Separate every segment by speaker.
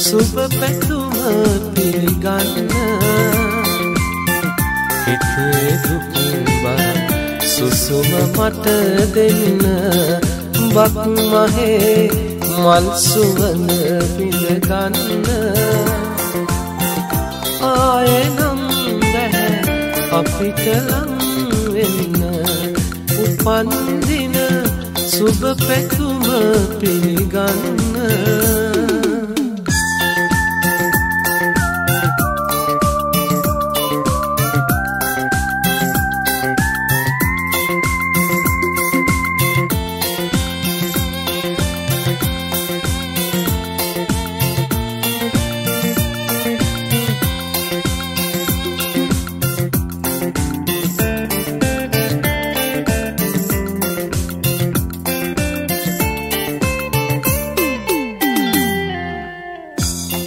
Speaker 1: සුබ පැතුම පිළිගන්න හිතේ දුක් බර සුසුම මට දෙන්න බක් මහේ මල් සුවඳ විඳගන්න ආයේ නම් බෑ අපිට ලං වෙන්න උපන් දින සුබ පැතුම පිළිගන්න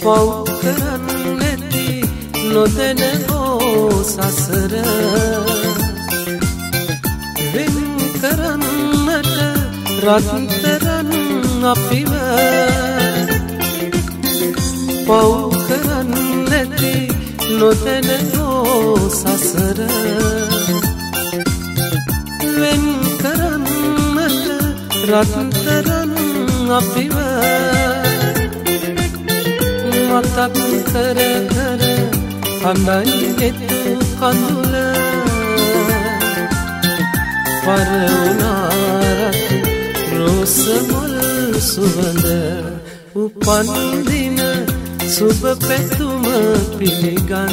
Speaker 1: පව් කරන්නැති නොදැන හෝ සසර වෙන් කරන්නට රත්තරන් අපිව පව් කරන්නැති නොදැන හෝ සසර වෙන් කරන්නට රත්තරන් අපිව මතක් කර කර හඳයි ගෙතු කඳුල පරවුනාරත් රෝස මුල් සුවඳ උපන් දින සුබ පැතුම පිළිගන්න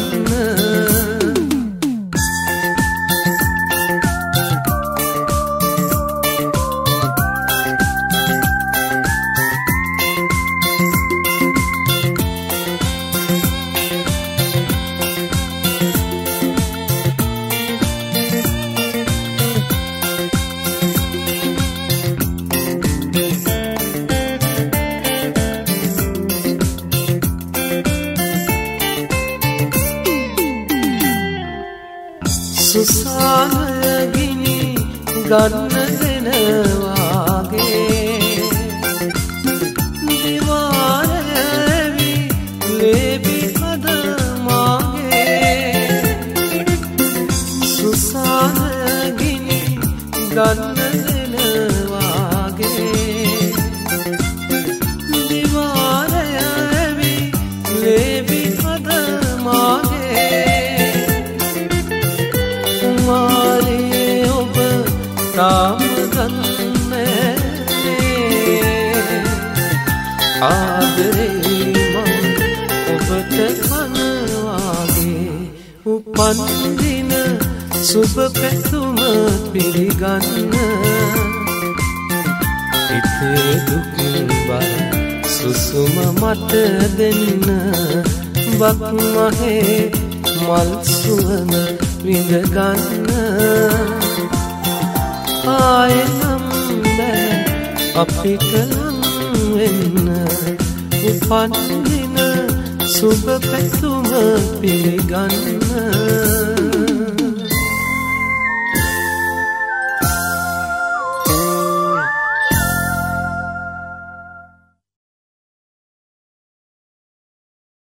Speaker 1: සුසානගිනි ගන්න දෙනවාගේ දිවාරැවි ලේබි හදමාගේ සුසානගිනි ගන්න දෙනවාගේ දිවාරැවි ලේබි හදමාගේ තාම ගන්නේ ආදරේ මම ඔබට කනවාගේ උපන් දින සුබ පැතුම පිළිගන්න හිතේ දුක් බර සුසුම මට දෙන්න බක් මහේ මල් සුවඳ විඳගන්න ආයෙනම් බෑ අපිට ලං වෙන්න උපන් දින සුබ පැතුම පිළිගන්න